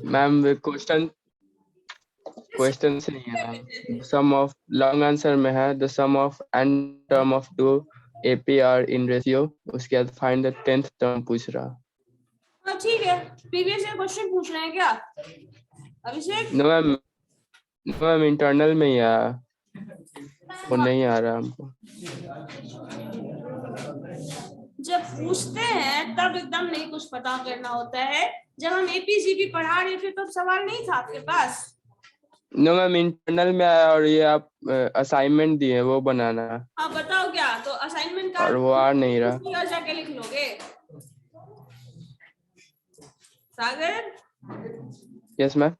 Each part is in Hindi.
मैम क्वेश्चन से नहीं है ma'am. Sum of long answer में है the sum of n term of two AP are in ratio, उसके बाद फाइंड द 10th टर्म पूछ रहा। हाँ ठीक है, प्रीवियस ईयर क्वेश्चन पूछ रहे हैं क्या अभिषेक? नो मैम इंटरनल में ही आया, वो नहीं आ रहा हमको। जब पूछते हैं तब एकदम नहीं कुछ पता करना होता है। जब हम एपीजीपी पढ़ा रहे थे तब सवाल नहीं था आपके पास? नो मैम इंटरनल में आया, और ये आप असाइनमेंट दिए वो बनाना है। हाँ बताओ क्या, तो असाइनमेंट का और वो आ नहीं रहा। जाके लिख लोगे सागर? Yes ma'am.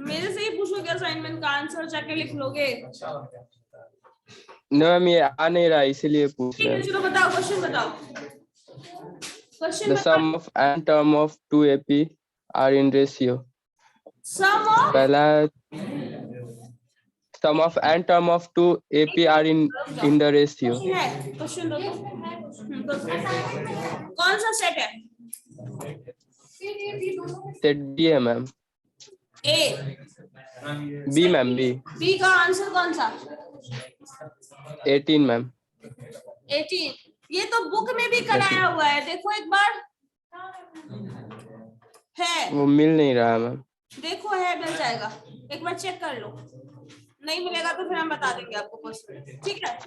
मेरे से ही पूछोगे असाइनमेंट का आंसर जाके लिख लोगे? नो मैम ये आ नहीं रहा इसीलिए पूछ रहे हैं। चलो बताओ, क्वेश्चन बताओ, क्वेश्चन द बताओ। Sum of n term of two AP are in ratio. Sum of पहला sum of n term of two AP are in the ratio. Question दो कौन सा सेट है? सेट बी है ma'am. A B ma'am B. B का आंसर कौन सा? 18 मैम। 18। ये तो बुक में भी कराया हुआ है, देखो एक बार है। वो मिल नहीं रहा मैम। देखो है, मिल जाएगा, एक बार चेक कर लो। नहीं मिलेगा तो फिर हम बता देंगे आपको क्वेश्चन, ठीक है?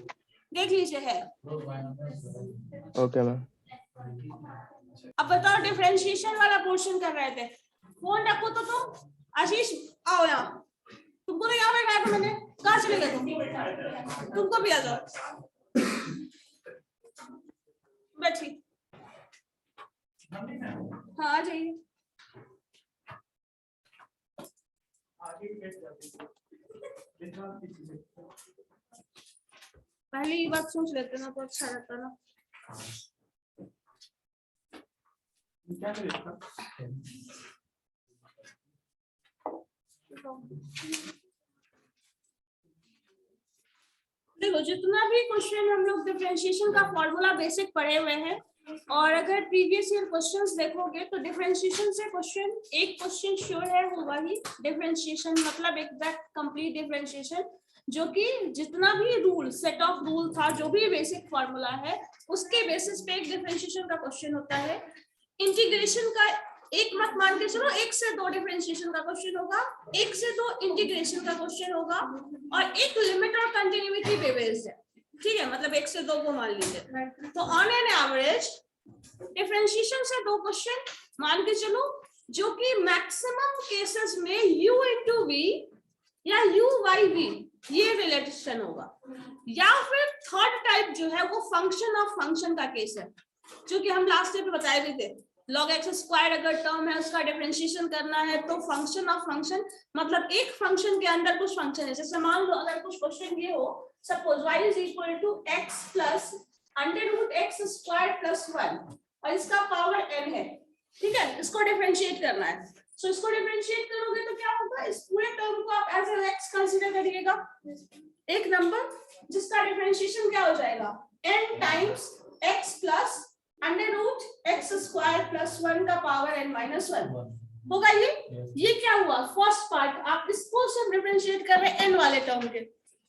देख लीजिए है। Okay ma'am. अब बताओ, डिफरेंशिएशन वाला पोर्शन कर रहे थे। फोन रखो तो तुम। आशीष आओ यहाँ, तुमको तो यहाँ बैठाया था मैंने, कहाँ चले गए तुम? तुमको भी आ जाओ, बैठी। हाँ आ जाइए। पहले ये बात सोच लेते ना तो अच्छा रहता ना। देखो जितना भी क्वेश्चन हम लोग डिफरेंशिएशन का फॉर्मूला बेसिक पढ़े हुए हैं, और अगर प्रीवियस ईयर क्वेश्चंस देखोगे तो डिफरेंशिएशन से क्वेश्चन, एक क्वेश्चन श्योर है वो वही डिफरेंशिएशन, मतलब एग्जैक्ट कंप्लीट डिफरेंशिएशन, जो कि जितना भी रूल, सेट ऑफ रूल था, जो भी बेसिक फॉर्मूला है उसके बेसिस पे एक डिफरेंशिएशन का क्वेश्चन होता है। इंटीग्रेशन का एक मत मान के चलो, 1 से 2 डिफरेंशिएशन का क्वेश्चन होगा, 1 से 2 इंटीग्रेशन का क्वेश्चन होगा, और एक लिमिट और कंटिन्यूटी पे बेस्ड है, ठीक है? मतलब 1 से 2 को मान लीजिए। तो ऑन एन एवरेज डिफरेंशिएशन से 2 क्वेश्चन मान के चलो, जो कि मैक्सिमम केसेस में u इंटू वी या u बाई वी ये रिलेशन होगा, या फिर थर्ड टाइप जो है वो फंक्शन ऑफ फंक्शन का केस है, जो कि हम लास्ट टाइम पे बताए भी थे। log x स्क्वायर अगर टर्म है उसका डिफरेंशिएशन करना है तो फंक्शन ऑफ फंक्शन, मतलब एक फंक्शन के अंदर कुछ फंक्शन है। जैसे मान लो अगर कुछ क्वेश्चन ये हो, suppose y is equal to x plus under root x square plus 1 और इसका पावर n है, ठीक है? इसको डिफरेंशिएट करना है। सो इसको डिफरेंशिएट करोगे तो क्या होगा, इस पूरे टर्म को आप एज एन x कंसीडर करिएगा, एक नंबर जिसका डिफरेंशिएशन क्या हो जाएगा, n times x plus under root x square plus 1 का पावर n माइनस 1 होगा। ये क्या हुआ, फर्स्ट पार्ट। आप इसको सिर्फ डिफरेंशिएट कर रहे हैं n वाले टर्म के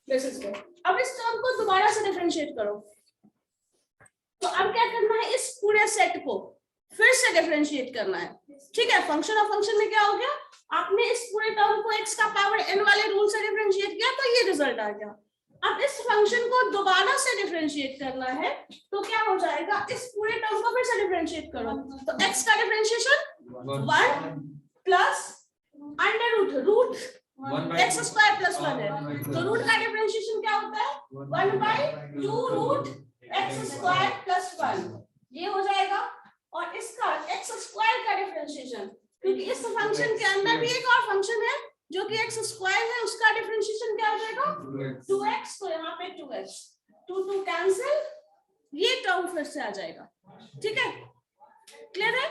बेसिस पे। अब इस टर्म को दोबारा से डिफरेंशिएट करो, तो अब क्या करना है, इस पूरे सेट को फिर से डिफरेंशिएट करना है, ठीक है? फंक्शन ऑफ फंक्शन में क्या हो गया, आपने इस पूरे टर्म को x का पावर n वाले रूल से डिफरेंशिएट किया तो ये रिजल्ट आ गया। अब इस फंक्शन को दोबारा से डिफरेंशिएट करना है तो क्या हो जाएगा, इस पूरे टर्म को फिर से डिफरेंशिएट करो, तो x का differentiation 1 plus under root x square plus 1 है, तो रूट का डिफरेंशिएशन क्या होता है, 1 by 2 root x square plus 1 ये हो जाएगा। और इसका x स्क्वायर का डिफरेंशिएशन, क्योंकि इस फंक्शन के अंदर भी एक और फंक्शन है जो कि x स्क्वायर है, उसका डिफरेंशिएशन क्या हो जाएगा, 2x, तो यहाँ पे 2x, 2 कैंसिल, ये टर्म फिर से आ जाएगा, ठीक है? क्लियर है?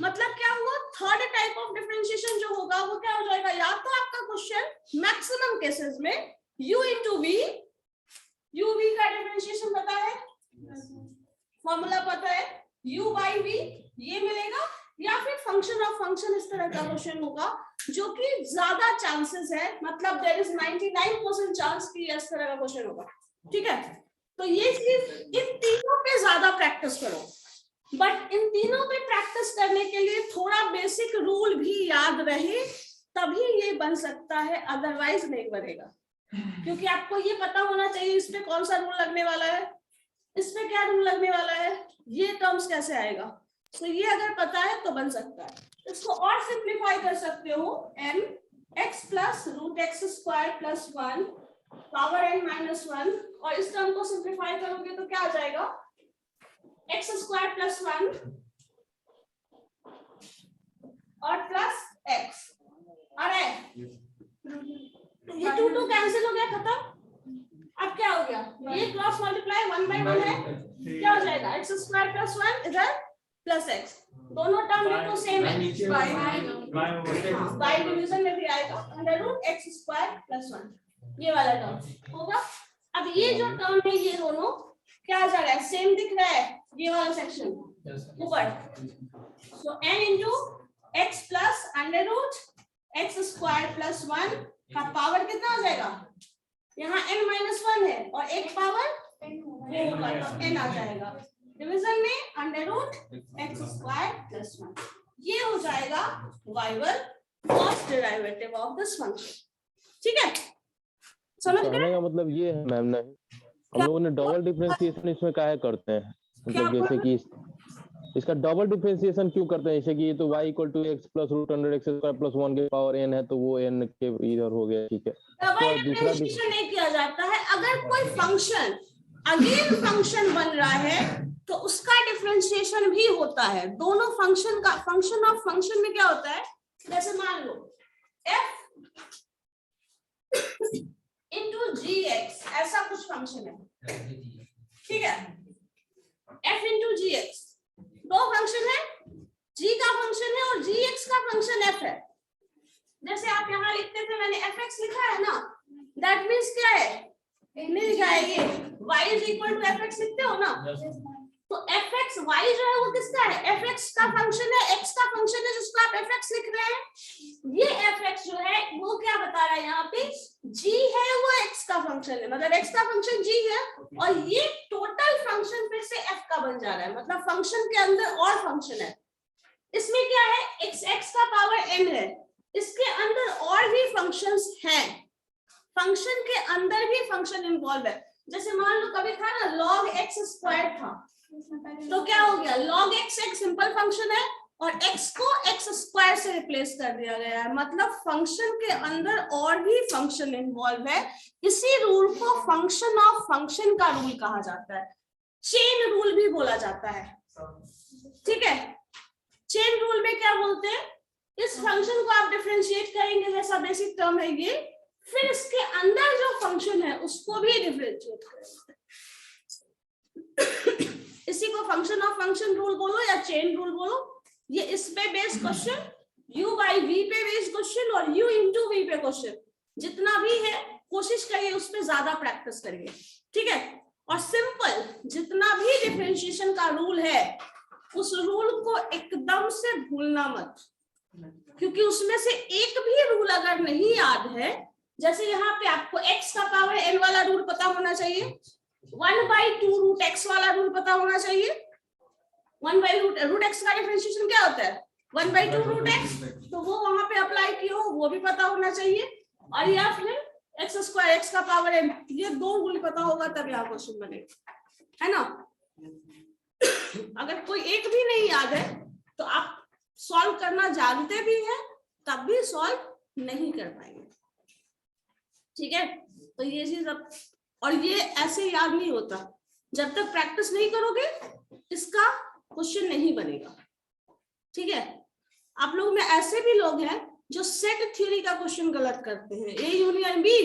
मतलब क्या हुआ, थर्ड टाइप ऑफ डिफरेंशिएशन जो होगा वो क्या हो जाएगा, या तो आपका क्वेश्चन मैक्सिमम केसेस में u into v, u v का डिफरेंशिएशन पता है, फॉर्मूला पता है, u बाई v ये मिलेगा, या फिर फंक्शन ऑफ फंक्शन, इस तरह का क्वेश्चन होगा जो कि ज्यादा चांसेस है, मतलब देयर इज 99% चांस कि इस तरह का क्वेश्चन होगा। ठीक है, तो ये चीज इन तीनों पे ज्यादा प्रैक्टिस करो, बट इन तीनों पे प्रैक्टिस करने के लिए थोड़ा बेसिक रूल भी याद रहे तभी ये बन सकता है, अदरवाइज नहीं बनेगा। क्योंकि आपको ये पता होना चाहिए इस पे कौन सा रूल लगने वाला है, इस पे क्या रूल लगने वाला है, ये टर्म्स कैसे आएगा। तो ये अगर पता है तो बन सकता है। इसको और सिंप्लीफाई कर सकते हो, m x plus root x square plus 1 power n minus 1, और इस टर्म को सिंप्लीफाई करोगे तो क्या आ जाएगा, एक्स स्क्वायर प्लस 1 और प्लस x। अरे ये 2 कैंसिल हो गया, खत्म। अब क्या हो गया, ये क्रॉस मल्टीप्लाई 1/1 है, क्या हो जाएगा एक्स स्क्वायर प्लस 1 इधर प्लस x, दोनों टर्म देखो सेम है, बाय डिवीजन में भी आएगा under root x square plus 1, ये वाला टर्म होगा। अब ये जो टर्म है ये दोनों क्या आ जा रहा है, सेम दिख रहा है, ये वाला सेक्शन ऊपर। So n into x plus under root x square plus 1 का पावर कितना हो जाएगा, यहाँ n-1 है और एक पावर होगा तो n आ जाएगा, डिवीजन में under root x square plus 1, ये हो जाएगा y1 first derivative of this function. ठीक है, समझ गए? कहने का मतलब ये है मैम, नहीं हम लोगों ने डबल डिफरेंशिएशन इसमें काहे करते हैं, मतलब जैसे कि इसका डबल डिफरेंशिएशन क्यों करते हैं, जैसे कि ये तो y = x plus root under x square plus 1 के पावर n है तो वो n के इधर हो गया। ठीक है, डबल डिफरेंशिएशन नहीं किया जाता है, अगर कोई फंक्शन अगेन फंक्शन बन रहा है तो उसका डिफरेंशिएशन भी होता है। दोनों फंक्शन का, फंक्शन ऑफ फंक्शन में क्या होता है, जैसे मान लो f इंटू gx ऐसा कुछ फंक्शन है, ठीक है, f इंटू gx दो फंक्शन है, g का फंक्शन है और gx का फंक्शन f है। जैसे आप यहाँ लिखते थे, मैंने fx लिखा है ना, दैट मीन्स क्या है, मिल जाएगी y = fx लिखते हो ना, तो fx y जो है वो किसका है, fx का फंक्शन है, x का फंक्शन है जिसको आप fx लिख रहे हैं। ये fx जो है वो क्या बता रहा है यहाँ पे, g है वो x का फंक्शन है, मतलब x का फंक्शन g है, और ये टोटल फंक्शन फिर से f का बन जा रहा है, मतलब फंक्शन के अंदर और फंक्शन है। इसमें क्या है, x का पावर n है, इसके अंदर और भी फंक्शंस हैं, फंक्शन के अंदर भी फंक्शन इन्वॉल्व है। जैसे मान लो कभी था ना log x स्क्वायर था, तो क्या हो गया, log x एक सिंपल फंक्शन है और x को x स्क्वायर से रिप्लेस कर दिया गया है, मतलब फंक्शन के अंदर और भी फंक्शन इन्वॉल्व है। इसी रूल को फंक्शन ऑफ फंक्शन का रूल कहा जाता है, चेन रूल भी बोला जाता है। ठीक है, चेन रूल में क्या बोलते हैं, इस फंक्शन को आप डिफरेंशिएट करेंगे, जैसा बेसिक टर्म है ये, फिर इसके अंदर जो फंक्शन है उसको भी डिफरेंशिएट करेंगे। इसी को फंक्शन ऑफ फंक्शन रूल बोलो या चेन रूल बोलो। ये इस पे based question, u by v पे बेस्ड क्वेश्चन और u into v पे क्वेश्चन, जितना भी है कोशिश करिए उस पे ज्यादा प्रैक्टिस करिए। ठीक है, और सिंपल जितना भी डिफरेंशिएशन का रूल है उस रूल को एकदम से भूलना मत, क्योंकि उसमें से एक भी रूल अगर नहीं याद है, जैसे यहाँ पे आपको x का पावर n वाला रूल पता होना चाहिए, 1/2 रूट x वाला रूल पता होना चाहिए। 1/2 रूट x का डिफरेंशिएशन क्या होता है, 1/2 रूट x, तो वो वहां पे अप्लाई किया हो वो भी पता होना चाहिए, और या फिर x स्क्वायर x का पावर n, ये दो रूल पता होगा तब यहाँ क्वेश्चन बनेगा, है ना। अगर कोई एक भी नहीं याद है तो आप सॉल्व करना जानते भी हैं तब भी सॉल्व नहीं कर पाएंगे। ठीक है, तो ये चीज अब, और ये ऐसे याद नहीं होता, जब तक प्रैक्टिस नहीं करोगे इसका क्वेश्चन नहीं बनेगा। ठीक है, आप लोग में ऐसे भी लोग हैं जो सेट थ्योरी का क्वेश्चन गलत करते हैं, ए यूनियन बी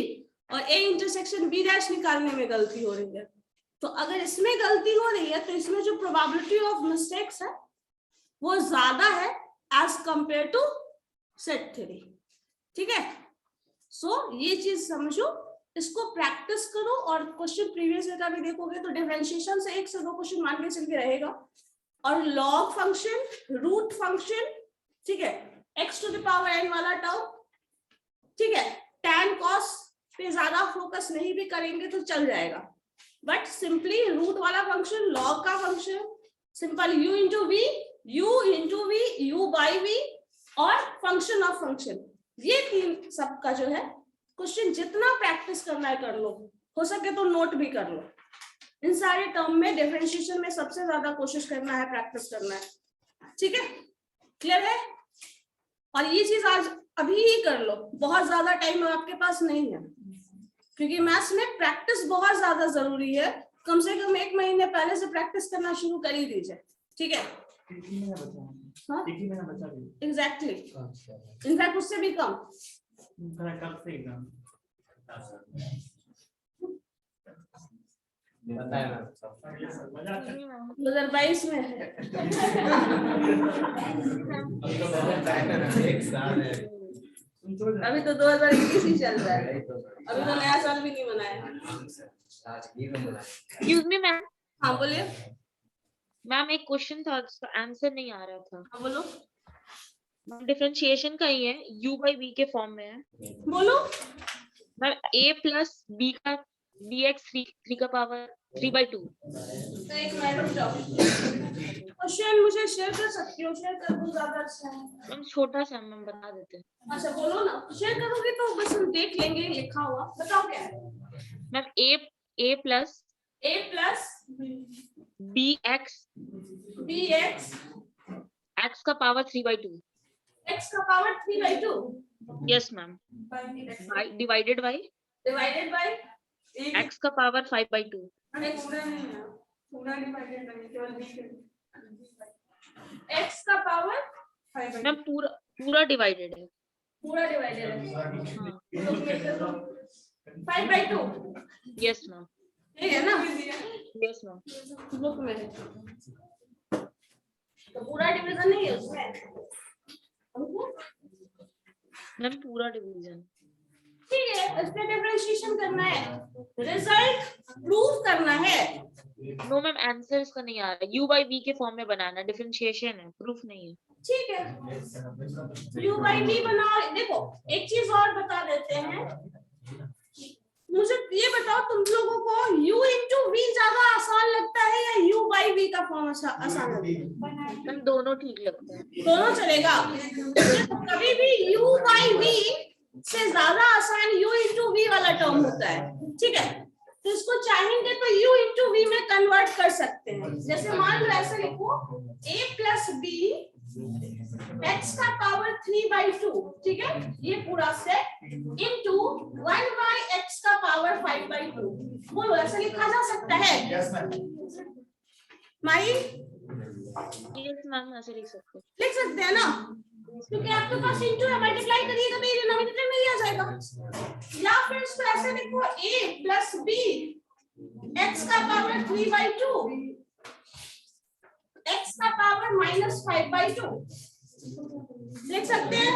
और ए इंटरसेक्शन बी डैश निकालने में गलती हो रही है। तो अगर इसमें गलती हो रही है तो इसमें जो प्रोबेबिलिटी ऑफ मिस्टेक्स है वो ज्यादा है as compare to set theory. ठीक है, सो ये चीज समझो, इसको प्रैक्टिस करो, और क्वेश्चन प्रीवियस ईयर का भी देखोगे तो डिफरेंशिएशन से 1 से 2 क्वेश्चन मान के चल के रहेगा, और लॉग फंक्शन, रूट फंक्शन, ठीक है, x to the power n वाला टर्म, ठीक है, tan cos पे ज्यादा फोकस नहीं भी करेंगे तो चल जाएगा, बट सिंपली रूट वाला फंक्शन, लॉग का function, simple u into v, u into v, u by v और फंक्शन ऑफ फंक्शन, ये तीन सबका जो है क्वेश्चन जितना प्रैक्टिस करना है कर लो, हो सके तो नोट भी कर लो। इन सारे टर्म में डिफरेंशिएशन में सबसे ज्यादा कोशिश करना है, प्रैक्टिस करना है, ठीक है, क्लियर है। और ये चीज आज अभी ही कर लो, बहुत ज्यादा टाइम आपके पास नहीं है, क्योंकि मैथ्स में प्रैक्टिस बहुत ज्यादा जरूरी है, कम से कम 1 महीने पहले से प्रैक्टिस करना शुरू कर ही दीजिए, ठीक है। एग्जैक्टली, इनफैक्ट उससे भी कम। 2022 में है। अभी तो 2021 ही चल रहा है, अभी तो नया साल भी नहीं मनाया। Excuse me ma'am. हाँ बोलिए मैम, एक क्वेश्चन था जिसका आंसर नहीं आ रहा था। हाँ बोलो डिफरेंशिएशन का ही है, u by v के फॉर्म में है। बोलो। मैम a प्लस b का dx 3 का पावर 3/2। तो एक मिनट रुक जाओ, क्वेश्चन मुझे शेयर कर सकती हो? शेयर कर दो, ज्यादा अच्छा है। मैम छोटा सा मैम बता देते हैं। अच्छा बोलो ना, शेयर करोगे तो बस हम देख लेंगे लिखा हुआ। बताओ क्या है। Ma'am a plus bx x का पावर 3/2। x का power 3/2। Yes ma'am, divided by x का पावर 5/2। पूरा डिवाइडेड नहीं, केवल b x का पावर 5/2। मैम पूरा डिवाइडेड है। पूरा डिवाइडेड है। 5/2। Yes ma'am. ठीक है ना? Yes ma'am. बुक में है। तो पूरा डिवीजन नहीं है उसमें। मैम पूरा डिवीजन। ठीक है, इसमें डिफरेंशिएशन करना है, रिजल्ट प्रूव करना है। नो मैम, आंसर इसका नहीं आ रहा। u by v के फॉर्म में बनाना, डिफरेंशिएशन है, प्रूफ नहीं है। ठीक है, u by v बनाओ। देखो एक चीज और बता देते हैं, मुझे ये बताओ तुम लोगों को u into v ज्यादा आसान लगता है या u by v का फॉर्म आसान लगता है? मैम दोनों ठीक लगता है। दोनों चलेगा। कभी भी u by v से ज्यादा आसान u into v वाला टर्म होता है, ठीक है। तो इसको चाहेंगे तो u into v में कन्वर्ट कर सकते हैं। जैसे मान लो ऐसे लिखो a plus b x का पावर 3/2, ठीक है, ये पूरा सेट इनटू 1 by x का पावर 5/2। बोलो ऐसे लिखा जा सकता है? माई यस मैम, ऐसे लिख सकते हैं। लिख सकते हैं ना, क्योंकि आपके पास इनटू है, मल्टीप्लाई करिएगा तो ये डिनोमिनेटर में ही आ जाएगा। या फिर इसको ऐसे लिखो a plus b x का पावर 3/2 x का पावर -5/2 लिख सकते हैं।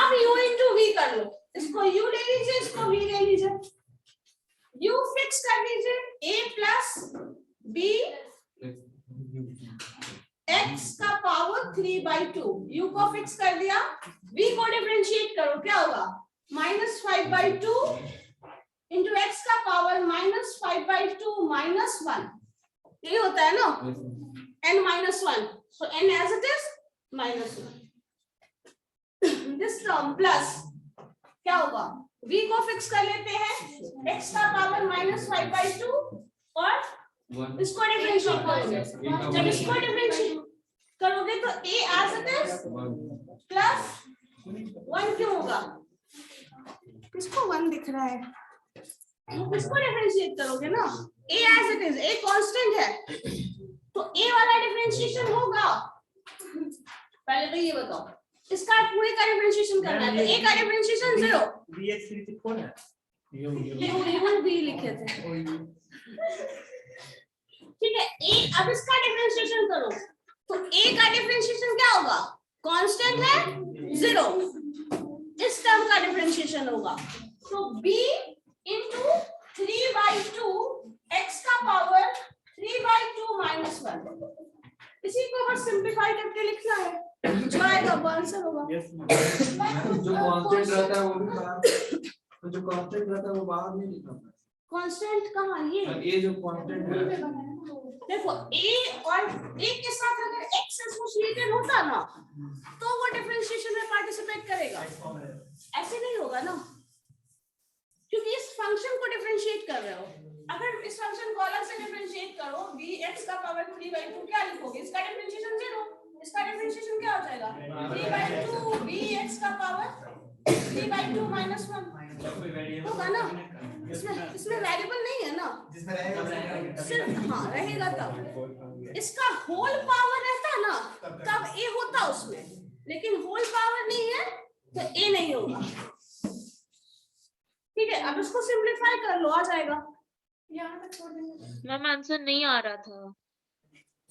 अब u into v कर लो, इसको u ले लीजिए, इसको v ले लीजिए, u फिक्स कर लीजिए a plus b x का पावर 3/2, u को फिक्स कर दिया, v को डिफरेंशिएट करो, क्या होगा -5/2 into x का पावर -5/2 -1, यही होता है ना, n -1, so n as it is -1। this term plus क्या होगा, v को फिक्स कर लेते हैं, x का पावर -5/2 और इसको डिफरेंशिएट करोगे। जब इसको डिफरेंशिएट करोगे तो a as it is plus 1 क्यों होगा, किसको 1 दिख रहा है, इसको डिफरेंशिएट करोगे ना, a as it is, a constant है तो a वाला डिफरेंशिएशन होगा। पहले तो ये बताओ, इसका पूरे का डिफरेंशिएशन करना है, तो a का डिफरेंशिएशन 0, dx 4 है, u भी लिखे थे, ठीक है। a अब इसका डिफरेंशिएशन करो तो a का डिफरेंशिएशन क्या होगा, कांस्टेंट है 0, इस टर्म का डिफरेंशिएशन होगा, तो b into 3/2 x का पावर 3/2 - 1। इसी को बस सिंप्लीफाई करके लिखना है, जो आएगा वो आंसर होगा। जो कांस्टेंट रहता है वो भी बाहर, जो कांस्टेंट रहता है वो बाहर नहीं लिखना है। कांस्टेंट कहाँ? ये जो कांस्टेंट है, देखो a और a के साथ अगर x एसोसिएटेड होता ना तो वो डिफरेंशिएशन में पार्टिसिपेट करेगा, ऐसे नहीं होगा ना, क्योंकि इस फंक्शन को डिफरेंशिएट कर रहे हो। अगर इस फंक्शन को अलग से डिफरेंशिएट करो, bx का पावर 3/2 क्या लिखोगे? इसका डिफरेंशिएशन 0, इसका डिफरेंशिएशन क्या हो जाएगा? 3/2 bx का पावर 3/2 - 1 होगा ना। इसमें वेरिएबल नहीं है ना, सिर्फ हाँ रहेगा तब। इसका होल पावर रहता ना तब a होता उसमें, लेकिन होल पावर नहीं है तो a नहीं होगा। ठीक है, अब इसको सिंपलीफाई कर लो, आ जाएगा। यहाँ तक छोड़ देंगे। मैम आंसर नहीं आ रहा था।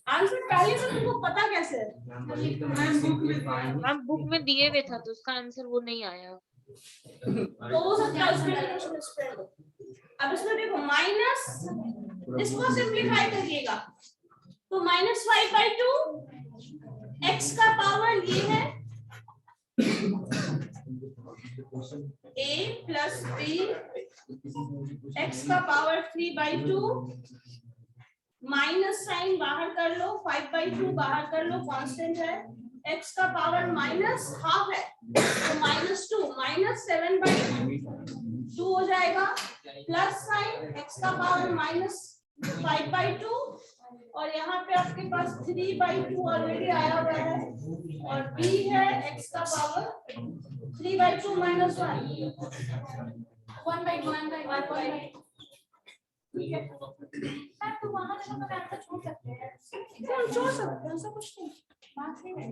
आंसर पहले से तुमको पता कैसे है? मैम बुक में दिए हुए था तो उसका आंसर वो नहीं आया। तो हो सकता है उसमें स्प्रेड हो। अब इसमें देखो माइनस, इसको सिंपलीफाई करिएगा तो -5/2 x का पावर ये है a + b x का पावर 3/2 माइनस साइन बाहर कर लो, 5/2 बाहर कर लो, कांस्टेंट है, x का पावर -½ है तो -2 -7/2 हो जाएगा, प्लस साइन x का पावर -5/2 और यहाँ पे आपके पास 3/2 ऑलरेडी आया हुआ है और b है x का पावर 3/2 - 1/1/1। ठीक है, तो वहां से हम आंसर छोड़ सकते हैं, छोड़ सकते हैं, ऐसा कुछ नहीं, बात नहीं है।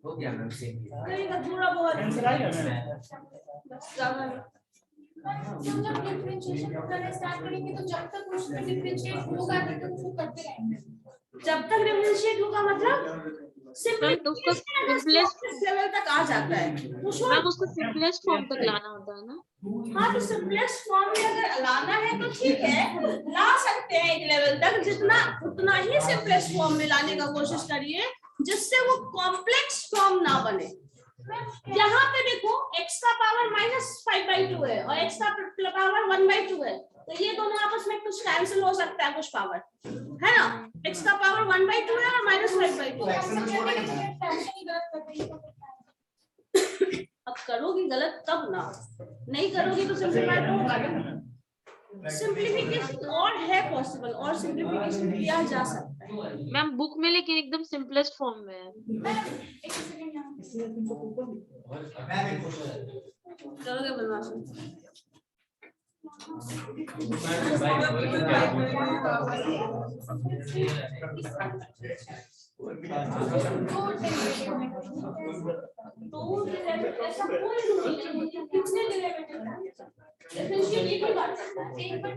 हो गया मैम सेम। करेगा थोड़ा बहुत बस ज्यादा नहीं। हम जब डिफरेंशिएशन करना स्टार्ट करेंगे तो जब तक उसमें डिफरेंशिएट होगा नहीं तो उसको करते रहेंगे, जब तक डिफरेंशिएट होगा मतलब सिंपलेस्ट लेवल तक आ जाता है। मैम उसको सिंपलेस्ट फॉर्म तक लाना होता है ना। हाँ तो सिंपलेस्ट फॉर्म में अगर लाना है तो ठीक है, ला सकते हैं एक लेवल तक, जितना उतना ही सिंपलेस्ट फॉर्म में लाने का कोशिश करिए जिससे वो कॉम्प्लेक्स फॉर्म ना बने। यहाँ पे देखो x का पावर -5/2 है और x का पावर 1/2 है, तो ये दोनों आपस में कुछ कैंसिल हो सकता है, कुछ पावर है ना। x का पावर 1/2 है और -5/2 है। अब करोगी गलत तब ना, नहीं करोगी तो सिंपलीफाई होगा ना। सिंपलीफिकेशन और है पॉसिबल, और सिंपलीफिकेशन किया जा सकता है मैम बुक में, लेकिन एकदम सिंपलेस्ट फॉर्म में है। करोगे बदमाशी। ऐसा कोई नहीं, कितने डेरिवेटिव हैं? डिफरेंशिएट एक ही बात करता है, एक बार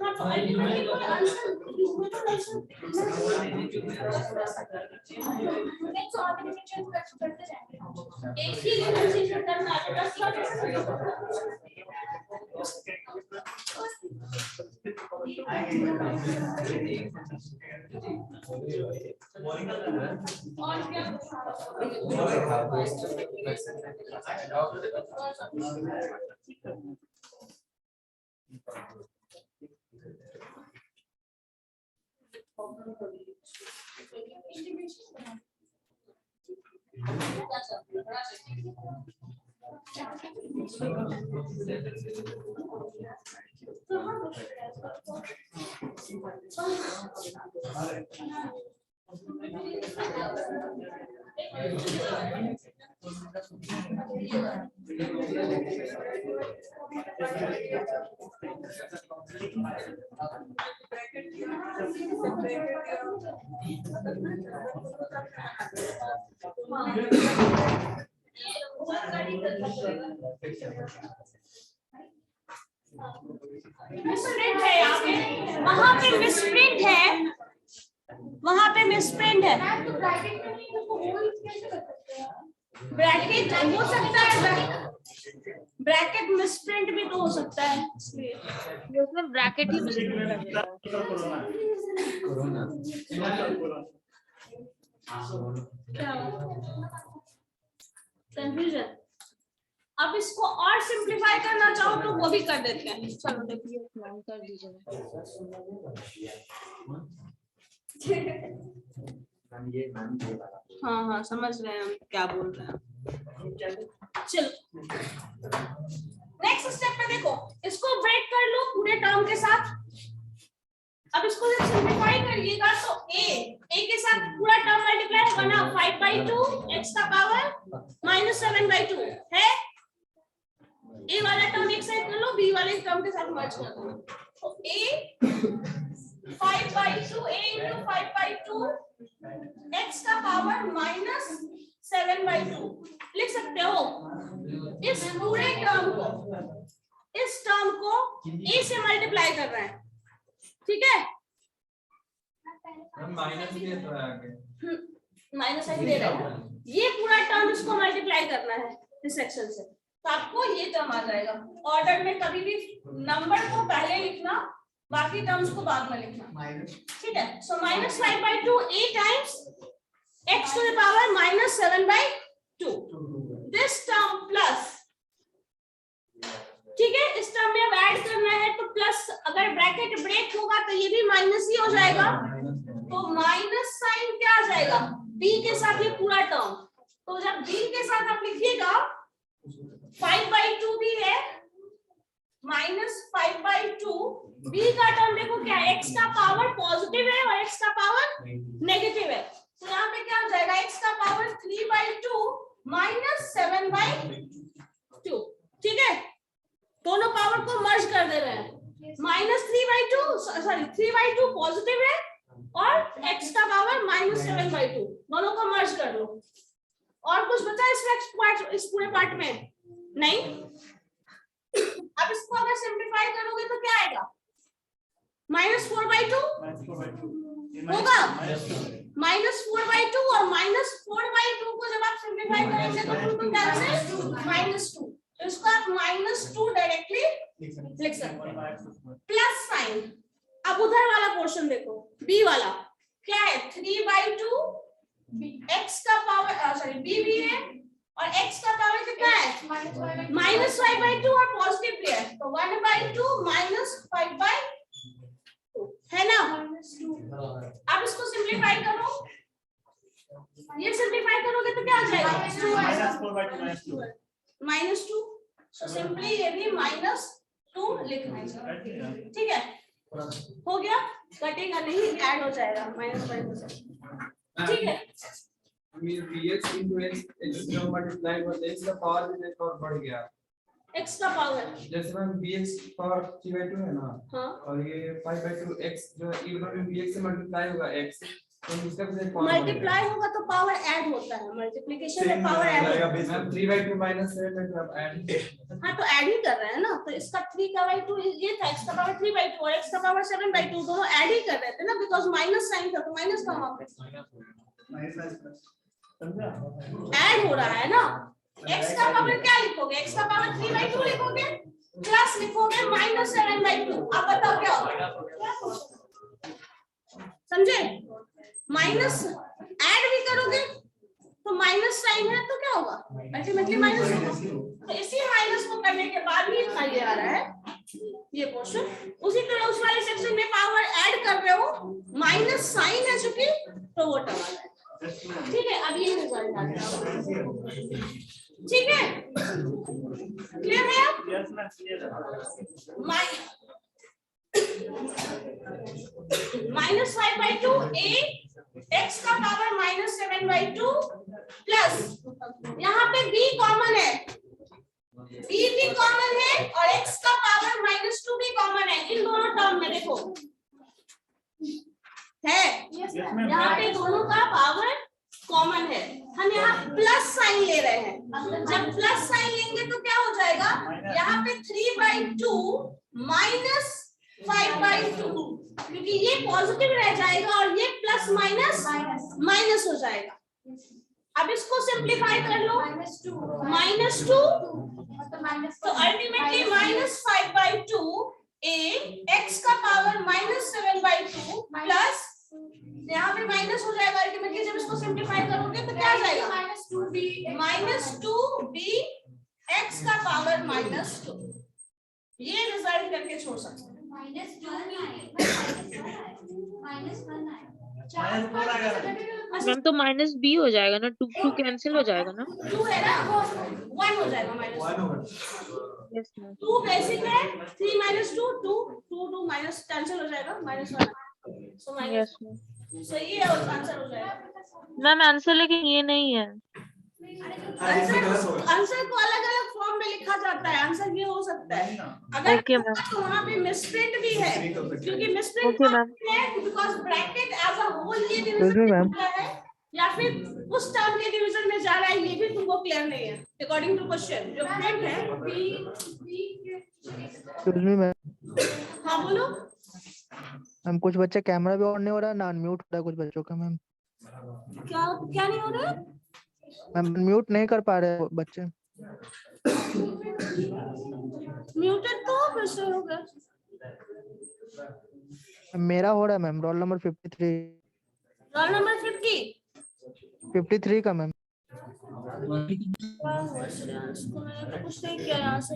हाँ तो अल्टीमेटली कोई आंसर इसमें तो आंसर नेक्स्ट आगे डिफरेंशिएट करते जाएंगे, एक ही डिफरेंशिएशन करना है 10 बार और क्या मिसप्रिंट है यहाँ पे, वहां पे मिसप्रिंट है, वहां पे मिसप्रिंट है। ब्रैकेट हो सकता है, ब्रैकेट मिसप्रिंट भी तो हो सकता है, इसलिए उसमें ब्रैकेट ही कंफ्यूजन। अब इसको और सिंप्लीफाई करना चाहो तो वो भी कर देते हैं। चलो देखिए, कर दीजिए। हाँ हाँ समझ रहे हैं हम क्या बोल रहे हैं। चलो नेक्स्ट स्टेप पे देखो, इसको ब्रेक कर लो पूरे टर्म के साथ। अब इसको जब सिंप्लीफाई करिएगा तो a के साथ पूरा टर्म मल्टीप्लाई होगा ना, 5/2 x का पावर -7/2 है। a वाला टर्म एक साइड कर लो, b वाले टर्म के साथ मर्ज कर दो। तो a 5/2 a into 5/2 x का पावर -7/2 लिख सकते हो। इस पूरे टर्म को, इस टर्म को a से मल्टीप्लाई कर रहे हैं, ठीक है। माइनस भी तो है आगे, माइनस साइन दे रहा है, ये पूरा टर्म इसको मल्टीप्लाई करना है इस सेक्शन से, तो आपको ये टर्म आ जाएगा। ऑर्डर में कभी भी नंबर को पहले लिखना, बाकी टर्म्स को बाद में लिखना, ठीक है। सो -5/2 a times x to the power -7/2 this term plus, ठीक है। इस टर्म में अब ऐड करना है तो प्लस, अगर ब्रैकेट ब्रेक होगा तो ये भी माइनस ही हो जाएगा, तो माइनस साइन क्या आ जाएगा b के साथ ये पूरा टर्म। तो जब b के साथ आप लिखिएगा 5/2 भी है -5/2, b का टर्म देखो क्या है, x का पावर पॉजिटिव है और x का पावर नेगेटिव है, तो यहाँ पे क्या हो जाएगा x का पावर 3/2 -7/2, ठीक है। दोनों पावर को मर्ज कर दे रहे हैं, -3/2 पॉजिटिव है और x का पावर -7/2, दोनों को मर्ज कर लो। और कुछ बचा इस पूरे पार्ट में? नहीं। अब इसको अगर सिंप्लीफाई करोगे तो क्या आएगा, -4/2 होगा, -4/2 और -4/2 को जब आप सिंप्लीफाई करेंगे तो उनको कैंसिल -2, तो इसको आप -2 डायरेक्टली लिख सकते हैं, प्लस साइन। अब उधर वाला पोर्शन देखो, b वाला क्या है, 3/2 x का पावर b भी है और x का पावर कितना है -5/2 और पॉजिटिव भी है, तो 1/2 -5/2 है ना। अब इसको सिंप्लीफाई करो, ये सिंप्लीफाई करोगे तो क्या आ जाएगा -2, तो सिंपली ये भी -2 लिखना है, ठीक है। हो गया, कटेगा नहीं, ऐड हो जाएगा -5 से, ठीक है। bx into x जो मल्टीप्लाई होता है, x का पावर भी एक और बढ़ गया, x का पावर जैसे मैम bx पावर 3/2 है ना, हाँ, और ये 5/2 x जो इवन bx से मल्टीप्लाई होगा x, तो इसका भी एक पावर मल्टीप्लाई होगा तो पावर ऐड होता है, मल्टीप्लिकेशन में पावर ऐड होता है। मैम 3/2 -7/2 आप ऐड, हाँ तो ऐड ही कर रहे हैं ना, तो इसका 3/2 ये था, x का पावर 3/2 और x का पावर 7/2, दोनों ऐड ही कर रहे थे ना, बिकॉज़ माइनस साइन था तो माइनस का वहां पे ऐड हो रहा है ना। x का पावर क्या लिखोगे, x का पावर 3/2 लिखोगे, प्लस लिखोगे -7/2। अब बताओ क्या होगा, समझे? माइनस ऐड भी करोगे तो माइनस साइन है तो क्या होगा, अल्टीमेटली माइनस होगा। तो इसी माइनस को करने के बाद ही इतना ये आ रहा है ये पोर्शन। उसी तरह उस वाले सेक्शन में पावर ऐड कर रहे हो, माइनस साइन है चूंकि, तो वो टर्म आ जाएगा, ठीक है। अब ये रिजल्ट आ गया, ठीक है, क्लियर है आप? -5/2 a x का पावर -7/2 प्लस यहाँ पे b कॉमन है, b भी कॉमन है और x का पावर -2 भी कॉमन है, इन दोनों टर्म में देखो है, यहाँ पे दोनों का पावर कॉमन है। हम यहाँ प्लस साइन ले रहे हैं, जब प्लस साइन लेंगे तो क्या हो जाएगा, यहाँ पे 3/2 -5/2, क्योंकि ये पॉजिटिव रह जाएगा और ये प्लस माइनस हो जाएगा। अब इसको सिंप्लीफाई कर लो, -2 तो अल्टीमेटली -5/2 a x का पावर -7/2 प्लस यहाँ पे माइनस हो जाएगा अल्टीमेटली जब इसको सिंप्लीफाई करोगे तो क्या आ जाएगा -2b x का पावर -2। ये रिजल्ट करके छोड़ सकते हैं। मैम तो माइनस बी हो जाएगा ना, 2 कैंसिल हो जाएगा ना। 2 है ना, 1 हो जाएगा -1। Yes ma'am. 2 बेसिक है, 3 - 2 2 2 2 माइनस कैंसिल हो जाएगा -1। So yes ma'am. सही है और आंसर हो जाएगा। मैम आंसर लेकिन ये नहीं है। आंसर को अलग अलग फॉर्म में लिखा जाता है। आंसर ये हो सकता है अगर ओके मैम। तो वहाँ पे मिसप्रिंट भी है क्योंकि मिसप्रिंट ओके मैम। है because bracket as a whole ये डिवीजन में होता है या फिर उस टर्म के डिवीजन में जा रहा है, ये भी तुमको क्लियर नहीं है अकॉर्डिंग टू क्वेश्चन। जो प्रिंट है एक्सक्यूज मी मैम। हाँ बोलो। मैम कुछ बच्चे कैमरा भी ऑन नहीं हो रहा है ना अनम्यूट हो रहा है कुछ बच्चों का मैम। क्या क्या नहीं हो रहा है? मैम म्यूट नहीं कर पा रहे बच्चे। म्यूटेड तो कैसे होगा? मेरा हो रहा है ma'am, roll number 53। Roll number 50 53 का मैम। कुछ नहीं किया यहाँ से।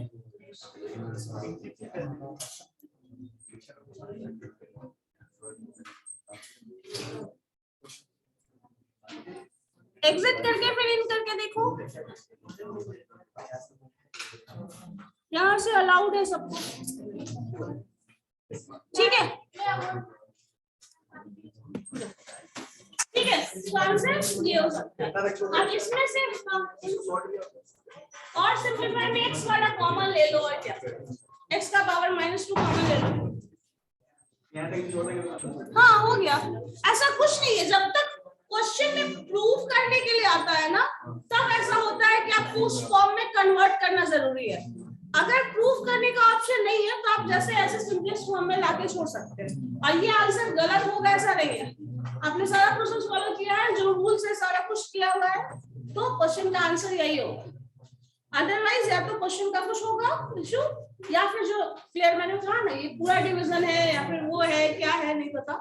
एग्जिट करके फिर इन करके देखो। यहाँ से अलाउड है सबको, ठीक है ठीक है। तो आंसर ये हो सकता है। अब इसमें से और सिंपलीफाई में x वाला कॉमन ले लो और क्या x का पावर -2 कॉमन ले लो। हाँ हो गया। ऐसा कुछ नहीं है, जब तक क्वेश्चन में प्रूफ करने के लिए आता है ना तब ऐसा होता है कि आपको उस फॉर्म में कन्वर्ट करना जरूरी है। अगर प्रूफ करने का ऑप्शन नहीं है तो आप जैसे ऐसे सिंपलेस्ट फॉर्म में लाके छोड़ सकते हैं। और ये आंसर गलत होगा ऐसा नहीं है, आपने सारा प्रोसेस फॉलो किया है, जो रूल्स है सारा कुछ किया हुआ है, तो क्वेश्चन का आंसर यही होगा। अदरवाइज या तो क्वेश्चन का कुछ होगा इशू या फिर जो क्लियर मैंने कहा ना ये पूरा डिवीजन है या फिर वो है क्या है नहीं पता,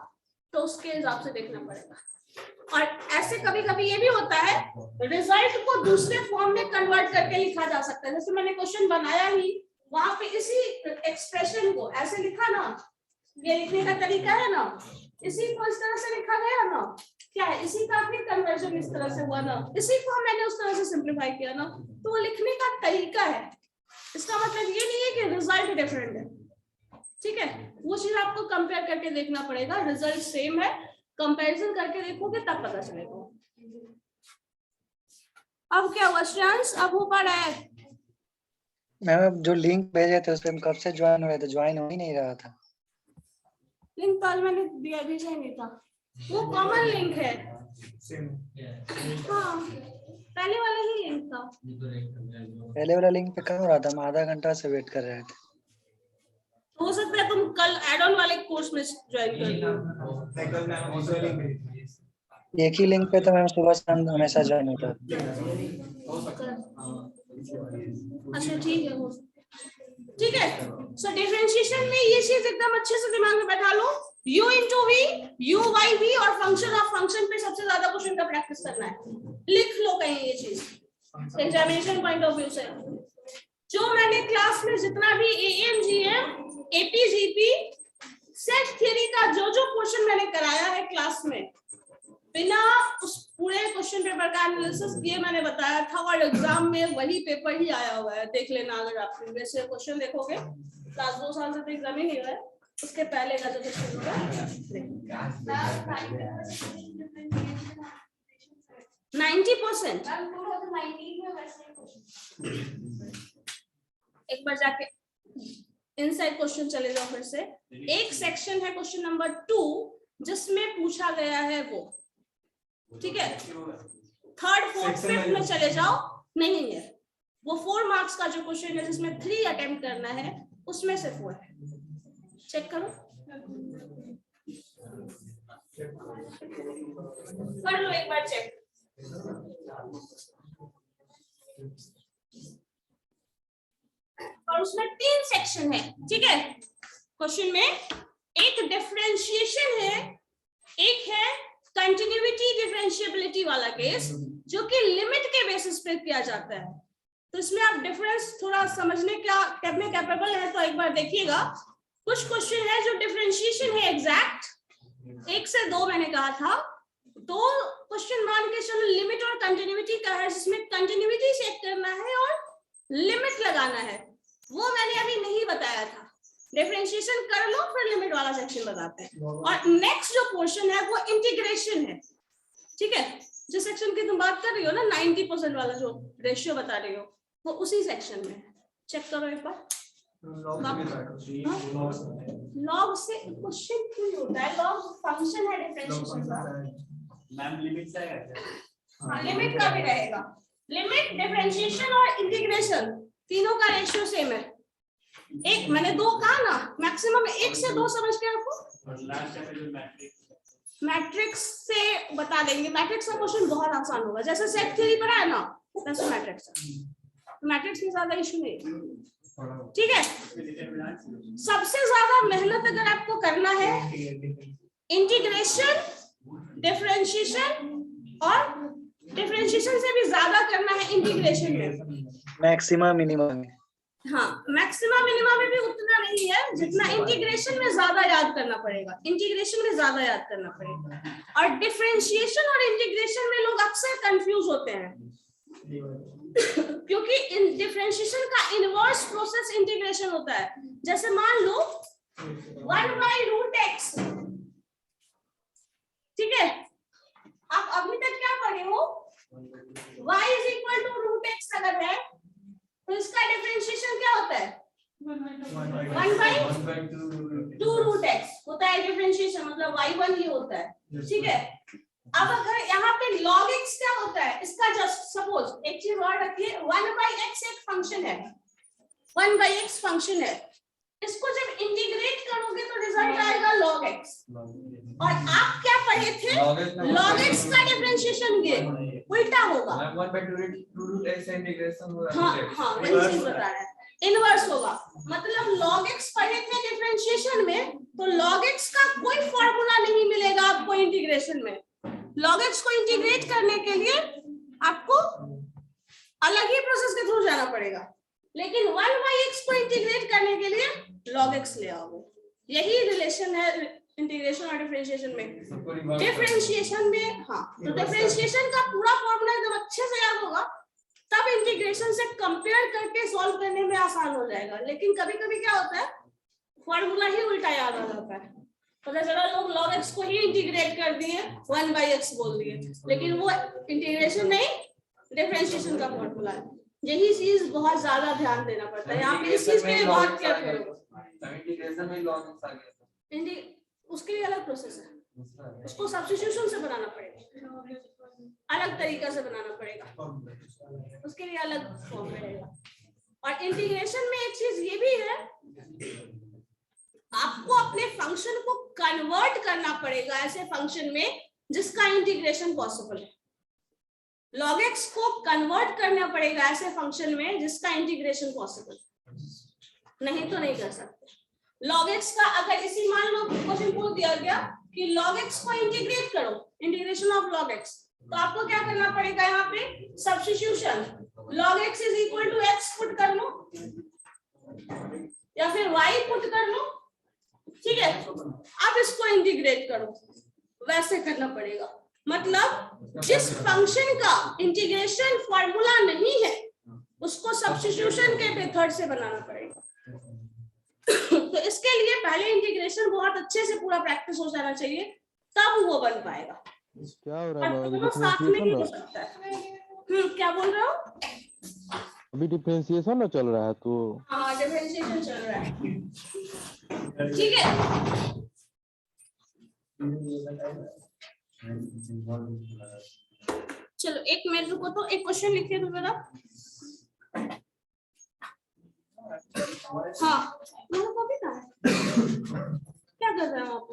तो उसके हिसाब से देखना पड़ेगा। और ऐसे कभी कभी ये भी होता है रिजल्ट को दूसरे फॉर्म में कन्वर्ट करके लिखा जा सकता है। जैसे मैंने क्वेश्चन बनाया ही वहां पे इसी एक्सप्रेशन को ऐसे लिखा ना, ये लिखने का तरीका है ना, इसी को इस तरह से लिखा गया ना, क्या है इसी का फिर कन्वर्जन इस तरह से हुआ ना, इसी को मैंने उस तरह से सिंप्लीफाई किया ना, तो वो लिखने का तरीका है। इसका मतलब ये नहीं है कि रिजल्ट डिफरेंट है, ठीक है। वो चीज आपको कंपेयर करके देखना पड़ेगा। रिजल्ट सेम है, कंपैरिजन करके देखोगे तब पता चलेगा। अब क्या हुआ श्रेयांश, अब हो पा रहा है? मैम जो लिंक भेजे थे उस पे हम कब से ज्वाइन हुए थे, ज्वाइन हो ही नहीं रहा था। लिंक तो आज मैंने दिया भेजा ही नहीं था, वो कॉमन लिंक है। हाँ पहले वाला ही लिंक था। पहले वाला लिंक पे कहाँ हो रहा था, हम आधा घंटा से वेट कर रहे थे। हो सकता है तुम कल एड ऑन वाले कोर्स में ज्वाइन कर लो। एक ही लिंक पे तो मैम सुबह शाम हमेशा ज्वाइन होता है। अच्छा ठीक है, ठीक है। सो डिफरेंशिएशन में ये चीज एकदम अच्छे से दिमाग में बैठा लो, u into v, u by v और फंक्शन ऑफ फंक्शन पे सबसे ज्यादा क्वेश्चन का प्रैक्टिस करना है। लिख लो कहीं ये चीज एग्जामिनेशन पॉइंट ऑफ व्यू से। जो मैंने क्लास में जितना भी AMGM APGP सेट थ्योरी का जो जो क्वेश्चन मैंने कराया है क्लास में, बिना उस पूरे क्वेश्चन पेपर का एनालिसिस किए मैंने बताया था, और एग्जाम में वही पेपर ही आया हुआ है। देख लेना, अगर आप प्रीवियस क्वेश्चन देखोगे, लास्ट 2 साल से तो एग्जाम ही नहीं हुआ है, उसके पहले का जो क्वेश्चन होगा 90%। एक बार जाके इनसाइड क्वेश्चन चले जाओ फिर से। एक सेक्शन है क्वेश्चन नंबर 2 जिसमें पूछा गया है वो, ठीक है। 3rd 4th 5th में चले जाओ, नहीं है वो 4 मार्क्स का जो क्वेश्चन है जिसमें 3 अटेम्प्ट करना है उसमें से 4 है। चेक करो, कर लो एक बार चेक। और उसमें 3 सेक्शन है, ठीक है। क्वेश्चन में एक डिफरेंशिएशन है, एक है कंटिन्यूटी डिफरेंशिएबिलिटी वाला केस जो कि लिमिट के बेसिस पे किया जाता है। तो इसमें आप डिफरेंस थोड़ा समझने क्या करने कैपेबल है तो एक बार देखिएगा। कुछ क्वेश्चन है जो डिफरेंशिएशन है एग्जैक्ट, 1 से 2 मैंने कहा था। 2 क्वेश्चन मान के चलो लिमिट और कंटिन्यूटी का है, जिसमें कंटिन्यूटी चेक करना है और लिमिट लगाना है, वो मैंने अभी नहीं बताया था। डिफरेंशिएशन कर लो फिर लिमिट वाला सेक्शन बताते हैं। और नेक्स्ट जो पोर्शन है वो इंटीग्रेशन है, ठीक है। जिस सेक्शन की तुम बात कर रही हो ना 90% वाला जो रेशियो बता रही हो, वो उसी सेक्शन में है। चेक करो एक बार। लॉग से क्वेश्चन क्यों होता है? लॉग फंक्शन है डिफरेंशिएशन का। मैम लिमिट से है, हाँ लिमिट का भी रहेगा। लिमिट, डिफरेंशिएशन और इंटीग्रेशन तीनों का रेशियो सेम है। एक मैंने 2 कहा ना, मैक्सिमम 1 से 2 समझ के आपको मैट्रिक्स से बता देंगे। मैट्रिक्स का क्वेश्चन बहुत आसान होगा, जैसे सेट थ्योरी पढ़ा है ना वैसे मैट्रिक्स। मैट्रिक्स में ज्यादा इशू नहीं है, ठीक है। सबसे ज्यादा मेहनत अगर आपको करना है इंटीग्रेशन, डिफरेंशिएशन और डिफरेंशिएशन से भी ज्यादा करना है इंटीग्रेशन में। Maxima minimum. हाँ मैक्सिमा मिनिमा में भी उतना नहीं है जितना इंटीग्रेशन में ज्यादा याद करना पड़ेगा। इंटीग्रेशन में ज्यादा याद करना पड़ेगा। और डिफरेंशिएशन और इंटीग्रेशन में लोग अक्सर कंफ्यूज होते हैं क्योंकि डिफरेंशिएशन का इनवर्स प्रोसेस इंटीग्रेशन होता है। जैसे मान लो 1/√x, ठीक है। आप अभी तक क्या पढ़े हो? y √x अगर है तो इसका डिफरेंशिएशन क्या होता है? 1/2√x होता है डिफरेंशिएशन, मतलब y1 ही होता है, ठीक है। अब अगर यहाँ पे log x क्या होता है, इसका जस्ट सपोज एक चीज और रखिए, 1/x एक फंक्शन है, 1/x फंक्शन है। इसको जब इंटीग्रेट करोगे तो रिजल्ट आएगा log x। और आप क्या पढ़े थे? log x का डिफरेंशिएशन ये उल्टा होगा। 1/2√x इंटीग्रेशन होगा। हाँ वही चीज बता रहा है, इनवर्स होगा। मतलब log x पढ़े थे डिफरेंशिएशन में, तो log x का कोई फॉर्मूला नहीं मिलेगा आपको इंटीग्रेशन में। log x को इंटीग्रेट करने के लिए आपको अलग ही प्रोसेस के थ्रू जाना पड़ेगा, लेकिन 1/x को इंटीग्रेट करने के लिए log x ले आओगे। यही रिलेशन है इंटीग्रेशन और डिफरेंशिएशन में। डिफरेंशिएशन में हाँ, तो डिफरेंशिएशन का पूरा फॉर्मूला जब अच्छे से याद होगा तब इंटीग्रेशन से कंपेयर करके सॉल्व करने में आसान हो जाएगा। लेकिन कभी कभी क्या होता है फॉर्मूला ही उल्टा याद आ जाता है। पता चला लोग log x को ही इंटीग्रेट कर दिए, 1/x बोल दिए, लेकिन वो इंटीग्रेशन नहीं डिफरेंशिएशन का फॉर्मूला है। यही चीज बहुत ज्यादा ध्यान देना पड़ता है यहाँ पे। इस चीज के लिए बहुत केयरफुल हो। इंटीग्रेशन में log x आ गया, उसके लिए अलग प्रोसेस है, उसको सब्स्टिट्यूशन से बनाना पड़ेगा, अलग तरीका से बनाना पड़ेगा, उसके लिए अलग फॉर्म रहेगा। और इंटीग्रेशन में एक चीज ये भी है, आपको अपने फंक्शन को कन्वर्ट करना पड़ेगा ऐसे फंक्शन में जिसका इंटीग्रेशन पॉसिबल है। log x को कन्वर्ट करना पड़ेगा ऐसे फंक्शन में जिसका इंटीग्रेशन पॉसिबल है, नहीं तो नहीं कर सकते। log x का अगर इसी मान लो क्वेश्चन पूछ दिया गया कि log x को इंटीग्रेट करो, इंटीग्रेशन ऑफ log x, तो आपको क्या करना पड़ेगा यहाँ पे substitution. log x is equal to x put कर लो या फिर y पुट कर लो, ठीक है। अब इसको इंटीग्रेट करो, वैसे करना पड़ेगा। मतलब जिस फंक्शन का इंटीग्रेशन फॉर्मूला नहीं है उसको सब्स्टिट्यूशन के मेथड से बनाना पड़ेगा। तो इसके लिए पहले इंटीग्रेशन बहुत अच्छे से पूरा प्रैक्टिस हो जाना चाहिए, तब वो बन पाएगा। क्या हो रहा है? दोनों साथ में ही हो सकता है। क्या बोल रहे हो? अभी डिफरेंशिएशन ना चल रहा है तो हाँ डिफरेंशिएशन चल रहा है, ठीक है। चलो 1 मिनट रुको, तो एक क्वेश्चन लिखिए तो जरा। हाँ कॉपी कहाँ है? क्या कर रहे हैं आप?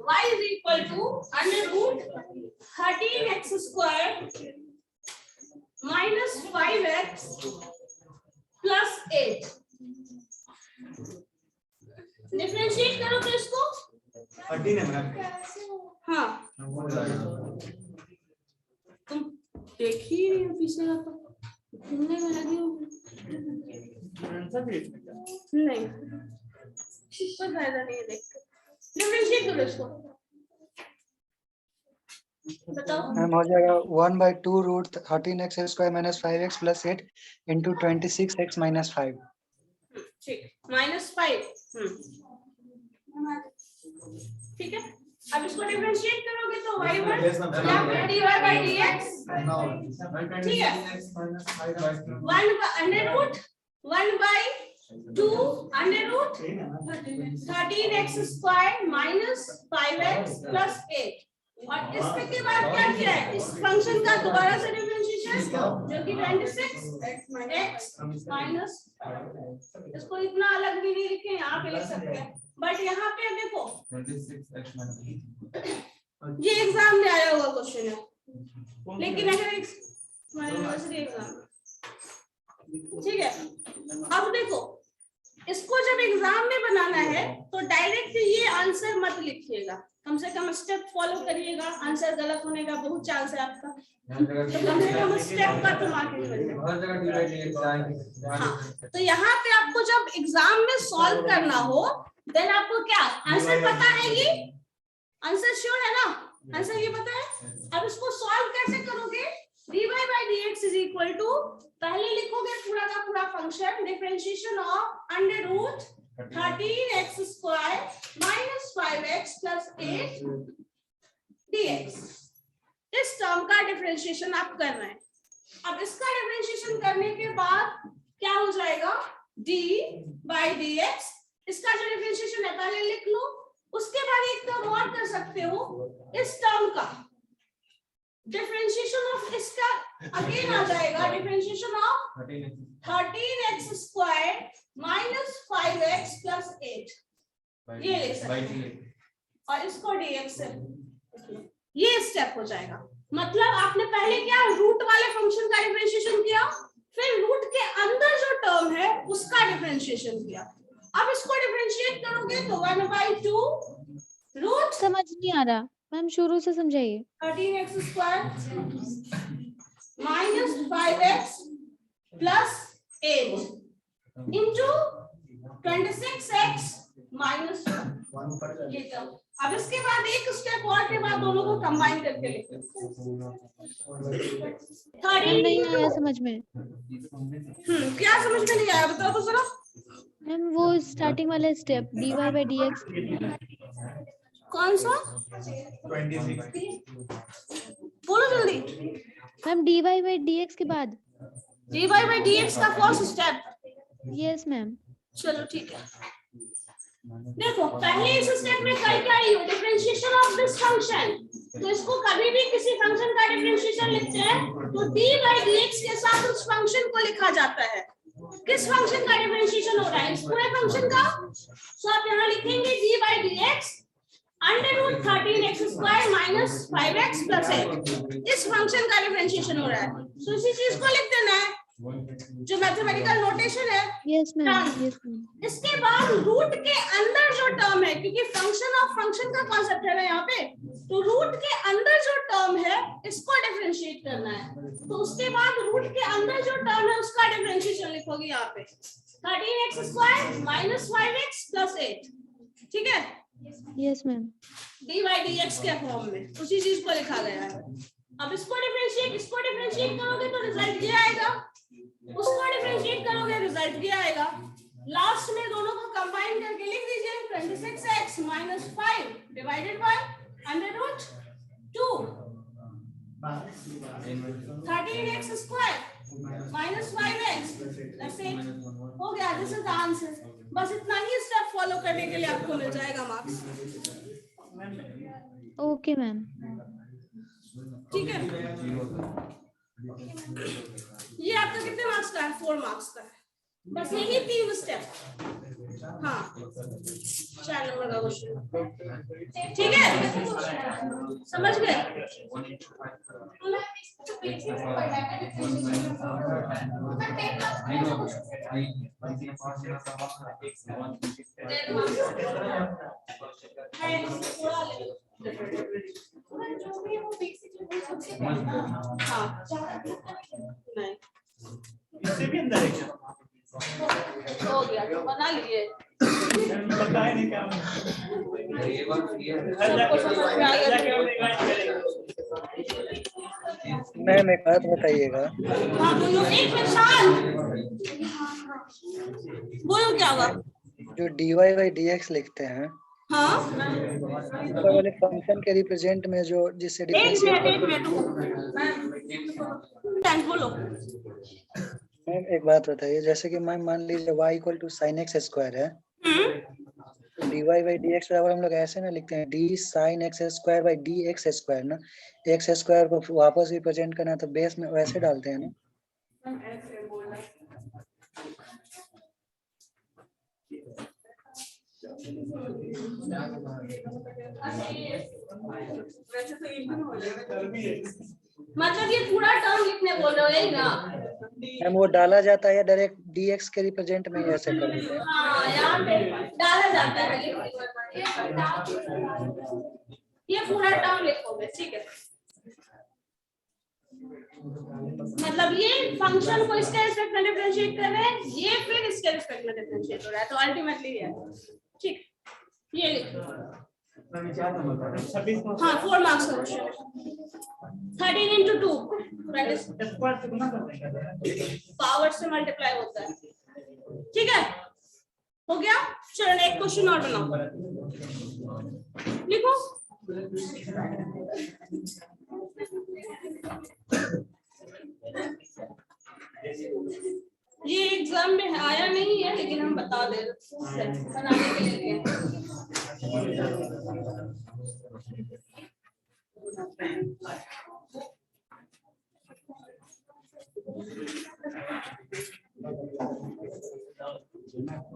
y is equal to under root 13x square minus 5x plus 8. Differentiate करो तो इसको 13 है मैम। हाँ तुम देखिए पीछे का तो घूमने में लगी हो नहीं कोई फायदा नहीं है देख के डिफरेंशिएट करो इसको बताओ मैम हो जाएगा 1/2 root 13x square minus 5x plus 8 into 26x minus 5। ठीक -5 ठीक है। अब इसको डिफरेंशिएट करोगे तो y1 या फिर dy by dx ठीक है 1/2 under root 13x square minus 5x plus 8 और इसके के बाद क्या किया है इस फंक्शन का दोबारा से डिफरेंशिएशन जो कि 26x माइनस इसको इतना अलग भी नहीं लिखे यहाँ पे लिख सकते हैं बट यहाँ पे देखो 26x ये एग्जाम में आया हुआ क्वेश्चन है लेकिन अगर एग्जाम ठीक है अब देखो इसको जब एग्जाम में बनाना है तो डायरेक्ट ये आंसर मत लिखिएगा कम से कम स्टेप फॉलो करिएगा आंसर गलत होने का बहुत चांस है आपका तो कम से कम स्टेप का तो मार्किंग करिएगा हर जगह डिवाइड जाएंगे। हाँ तो यहाँ पे आपको जब एग्जाम में सॉल्व करना हो देन आपको क्या आंसर पता है ये आंसर श्योर है ना आंसर ये पता है अब इसको सॉल्व कैसे करोगे dy by dx is equal to पहले लिखोगे पूरा का पूरा function differentiation of under root 13x square minus 5x plus 8 dx इस टर्म का डिफरेंशिएशन आप कर रहे हैं अब इसका डिफरेंशिएशन करने के बाद क्या हो जाएगा d by dx इसका जो डिफरेंशिएशन है पहले लिख लो उसके बाद एक टर्म और कर सकते हो इस टर्म का डिफरेंशिएशन ऑफ इसका अगेन आ जाएगा differentiation of 13x square minus 5x plus 8 ये ले सकते हैं और इसको dx से ये स्टेप हो जाएगा मतलब आपने पहले क्या रूट वाले फंक्शन का डिफरेंशिएशन किया फिर रूट के अंदर जो टर्म है उसका डिफरेंशिएशन किया अब इसको डिफरेंशिएट करोगे तो 1/2 रूट समझ नहीं आ रहा मैम शुरू से समझाइए 13x square minus 5x plus 8 into 26x minus 1 ये टर्म अब इसके बाद एक स्टेप और के बाद दोनों को कंबाइन करके लिखो नहीं आया समझ में क्या समझ में नहीं आया बताओ तो जरा मैम वो स्टार्टिंग वाला स्टेप dy by dx कौन सा 26 बोलो जल्दी मैम dy by dx के बाद dy by dx का फर्स्ट स्टेप यस मैम चलो ठीक है देखो पहले इस स्टेप में क्या ही हो डिफरेंशिएशन ऑफ दिस फंक्शन तो इसको कभी भी किसी फंक्शन का डिफरेंशिएशन लिखते हैं तो d by dx के साथ उस फंक्शन को लिखा जाता है किस फंक्शन का डिफरेंशिएशन हो रहा है इस पूरे फंक्शन का सो आप यहाँ लिखेंगे d by dx under root 13x square minus 5x plus 8 इस फंक्शन का डिफरेंशिएशन हो रहा है सो इसी चीज को लिख देना है जो मैथमेटिकल नोटेशन है यस मैम इसके बाद रूट के अंदर जो टर्म है क्योंकि फंक्शन ऑफ फंक्शन का कॉन्सेप्ट है ना यहाँ पे तो रूट के अंदर जो टर्म है इसको डिफरेंशिएट करना है तो उसके बाद रूट के अंदर जो टर्म है उसका डिफरेंशिएशन लिखोगे यहाँ पे 13x square minus 5x plus 8 ठीक है यस मैम dy dx के फॉर्म में उसी चीज को लिखा गया है अब इसको डिफरेंशिएट करोगे तो रिजल्ट ये आएगा उसको डिफरेंशिएट करोगे रिजल्ट ये आएगा लास्ट में दोनों को कंबाइन करके लिख दीजिए 26x minus 5 divided by under root 2 13x square minus 5x plus 8 हो गया दिस इज द आंसर बस इतना ही स्टेप फॉलो करने के लिए आपको मिल जाएगा मार्क्स ओके मैम ठीक है ये आपका कितने मार्क्स का है 4 मार्क्स का है बस यही 3 स्टेप हाँ 4 नंबर का क्वेश्चन, ठीक है, समझ गए? हाँ नहीं इससे भी अंदर है क्या? हो गया तो बना लिए। पता है नहीं क्या सबको समझ में आ गया? मैम एक बात बताइएगा, हाँ बोलो, एक मिनट शांत, बोलो क्या हुआ? जो dy बाई dx लिखते हैं, हाँ ऊपर वाले फंक्शन के रिप्रेजेंट में जो जिससे एक डिफरेंशिएट मिनट बोलो। मैम एक बात बताइए, जैसे कि मैम मान लीजिए y equal to sine x square है, तो dy बाई dx बराबर हम लोग ऐसे ना लिखते हैं d sign x square by dx square ना, एक्स स्क्वायर को वापस रिप्रेजेंट करना तो बेस में वैसे डालते हैं ना। मतलब ये पूरा टर्म लिखने बोल रहे हो यही ना? मैम वो डाला जाता है या डायरेक्ट dx के रिप्रेजेंट में ही ऐसे कर देते हैं? हाँ यहाँ पे डाला जाता है, ये पूरा टर्म लिखोगे, ठीक है? मतलब ये फंक्शन को इसके रिस्पेक्ट में डिफरेंशिएट कर रहे हैं, ये फिर इसके रिस्पेक्ट में डिफरेंशिएट हो रहा है, तो अल्टीमेटली ये है, ठीक? ये लिखो। हाँ 4 मार्क्स का क्वेश्चन है, 13 into 2 पावर से मल्टीप्लाई होता है, ठीक है? हो गया, चलो एक क्वेश्चन और बनाओ, लिखो। ये एग्जाम में आया नहीं है लेकिन हम बता दे बनाने के लिए।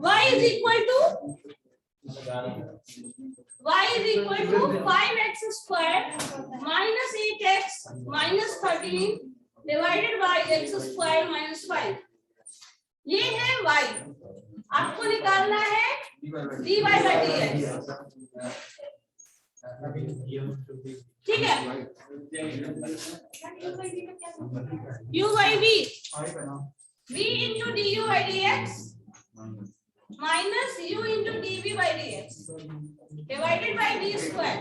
y is equal to 5x square minus 8x minus 13 divided by x square minus 5। ये है y, आपको निकालना है dy by dx, ठीक है? u by v, v into du by dx minus u into dv by dx divided by d square।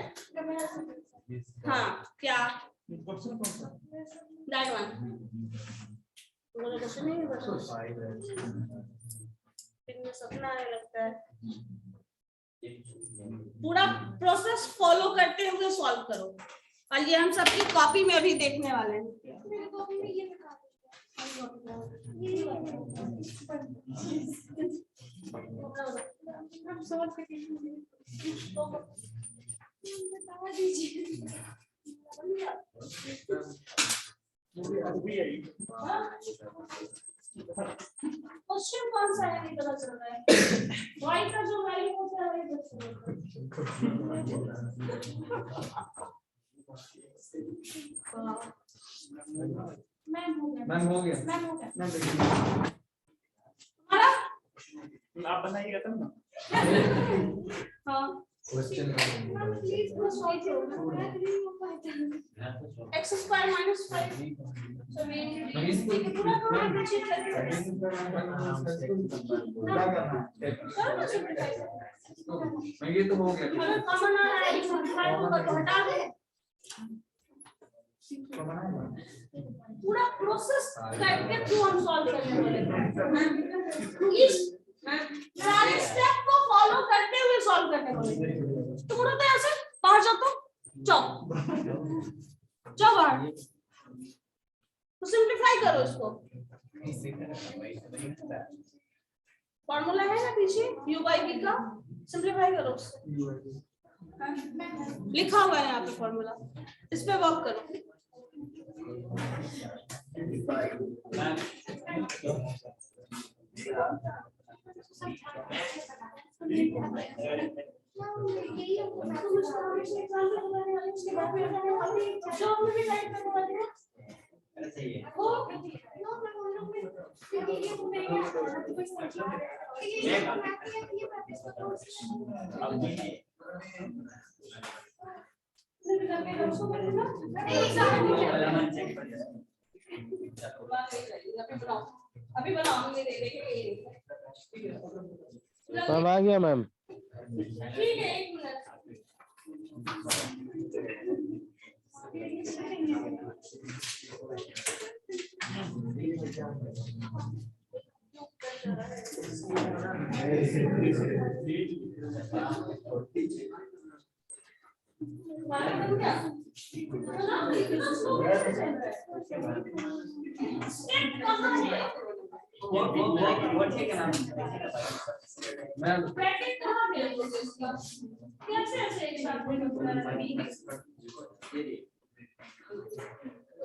हाँ क्या? That one। सपना आने लगता है। पूरा प्रोसेस फॉलो करते हुए सॉल्व करो, और ये हम सबकी कॉपी में अभी देखने वाले हैं। क्वेश्चन कौन सा है नहीं पता चल रहा है, y का जो वैल्यू होता है वही मैम हो गया हमारा आप बनाइएगा तब ना। हाँ question x square minus 5 so पूरा डिफरेंशिएट करके ये तो हो गया। मतलब कॉमन आ रहा है, x5 को हटा दो, पूरा प्रोसेस करके थ्रू हम सॉल्व करने वाले हैं। इस सारे स्टेप को फॉलो करते हुए सॉल्व करने वाले हैं। तुम लोग तो ऐसे बाहर जाओ, तो जाओ बाहर, तो सिंपलीफाई करो इसको। फॉर्मूला है ना पीछे u by v का, सिंपलीफाई करो उसको, लिखा हुआ है यहाँ पे फॉर्मूला, इस पे वर्क करो। अभी बनाऊंगी मैम आ गया मैम। ठीक है, 1 मिनट।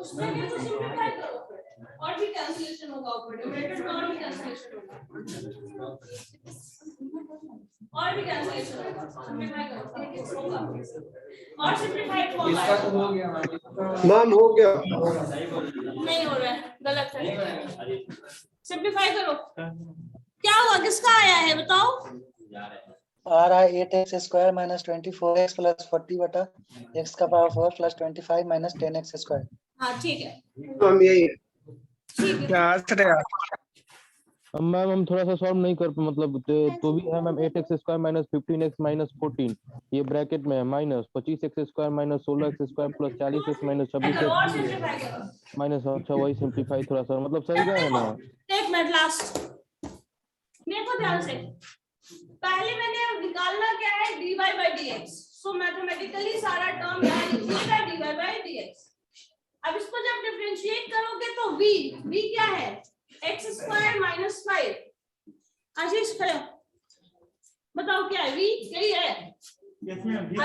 उसमें भी तो सिंपलीफाई करो और भी कैंसिलेशन होगा ऊपर, न्यूमरेटर में और भी कैंसिलेशन होगा और भी कैंसिलेशन होगा, सिंपलीफाई करो होगा और सिंपलीफाई होगा। इसका तो हो गया मैम, हो गया। नहीं हो रहा है, गलत है। सिंपलीफाई करो। क्या हुआ, किसका आया है बताओ? आ रहा है 8x square minus 24x plus 40 बटा x का power 4 plus 25 minus 10x square. हाँ ठीक है, मैम यही है। ठीक है। मैम हम थोड़ा सा सॉल्व नहीं कर मतलब तो भी है ma'am 8x square minus 15x minus 14 ये ब्रैकेट में है minus 25x square minus 16x square plus 40x minus 26x minus. अच्छा वही सिंपलीफाई थोड़ा सा मतलब सही गया है ना? एक मिनट लास्ट देखो ध्यान से। पहले मैंने निकालना क्या है dy by dx, so mathematically सारा टर्म यहाँ लिखिएगा dy by dx। अब इसको जब डिफरेंशिएट करोगे तो v क्या है x स्क्वायर माइनस 5। आशीष खड़े बताओ क्या है v, यही है।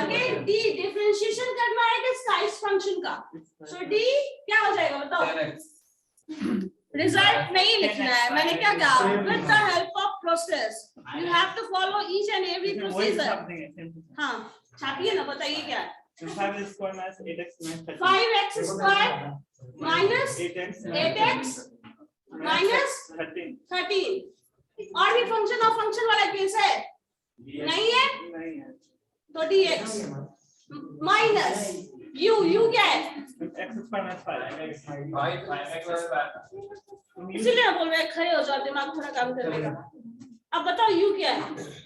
अगेन d डिफरेंशिएशन करना है किसका, इस फंक्शन का, सो d क्या हो जाएगा बताओ? रिजल्ट नहीं लिखना है, मैंने क्या कहा, with the help of process you have to follow each and every procedure. हाँ छापिए ना, बताइए क्या है। 5x square minus 8x minus 13 और भी फंक्शन और फंक्शन वाला केस है नहीं है तो dx माइनस u क्या है, इसीलिए बोल रहे खड़े हो जाओ, दिमाग थोड़ा काम करेगा। अब बताओ u क्या है,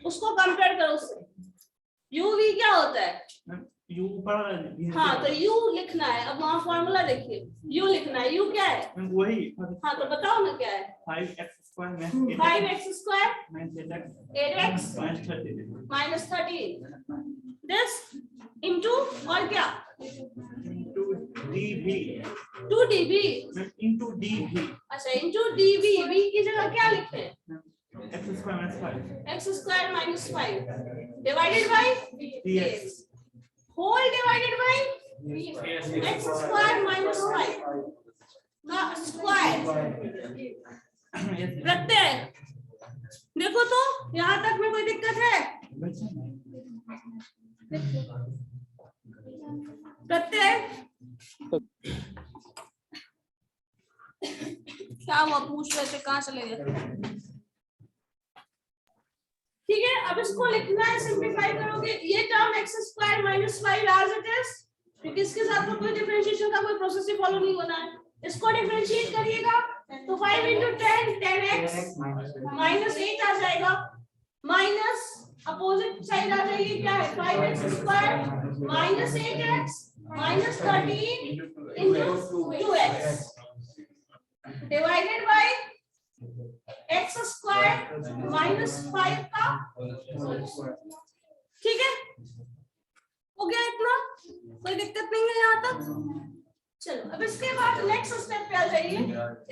उसको कंपेयर करो उससे। u v क्या होता है? हाँ तो u लिखना है, अब वहाँ फॉर्मूला देखिए, u लिखना है, u क्या है वही। हाँ तो बताओ ना क्या है, 5x square 8x minus 13 this into और क्या 2dv अच्छा इनटू dv, v की जगह क्या लिखे x square minus 5 divided by dx whole divided by x square minus 5 का स्क्वायर प्रत्यय। देखो तो यहाँ तक में कोई दिक्कत है? प्रत्यय क्या हुआ, पूछ रहे थे कहाँ चले गए? ठीक है, अब इसको लिखना है, सिंपलीफाई करोगे ये term x square minus 5 as it is, क्योंकि इसके साथ में कोई डिफरेंशिएशन का कोई प्रोसेस ही फॉलो नहीं होना है। इसको डिफरेंशिएट करिएगा तो 5 into 10 10x माइनस 8 आ जाएगा, माइनस अपोजिट साइड आ जाएगी क्या है 5x square minus 8x minus 13 into 2x divided by x square minus 5 का। ठीक है, हो गया इतना, कोई दिक्कत नहीं है यहाँ तक। चलो अब इसके बाद नेक्स्ट स्टेप पे आ जाइए,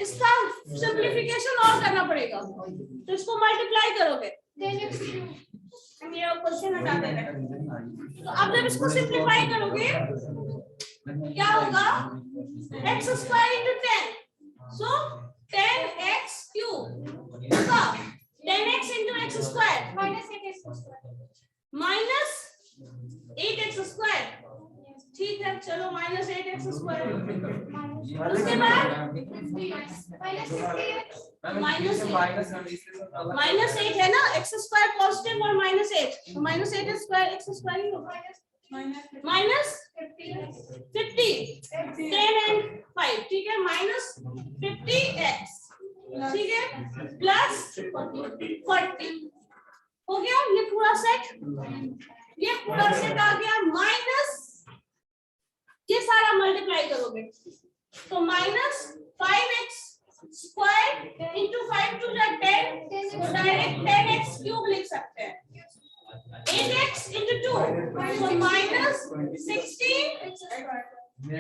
इसका सिंपलीफिकेशन और करना पड़ेगा, तो इसको मल्टीप्लाई करोगे, मेरा क्वेश्चन हटा देना। तो अब जब इसको सिंपलीफाई करोगे क्या होगा x स्क्वायर इंटू 10, सो 10x क्यूब होगा 10x into x square minus 8x minus 8x square, ठीक है चलो माइनस 8x स्क्वायर, उसके बाद माइनस 8 है ना, x स्क्वायर पॉजिटिव और माइनस 8, तो माइनस 8 स्क्वायर x स्क्वायर ही होगा, माइनस 50 10 एंड 5, ठीक है माइनस 50x, ठीक है प्लस 40 हो गया, ये पूरा सेट आ गया, माइनस ये सारा मल्टीप्लाई करोगे तो minus 5x square into 5 to 10, तो डायरेक्ट 10x क्यूब लिख सकते हैं, 8x इंटू 2 तो माइनस 16,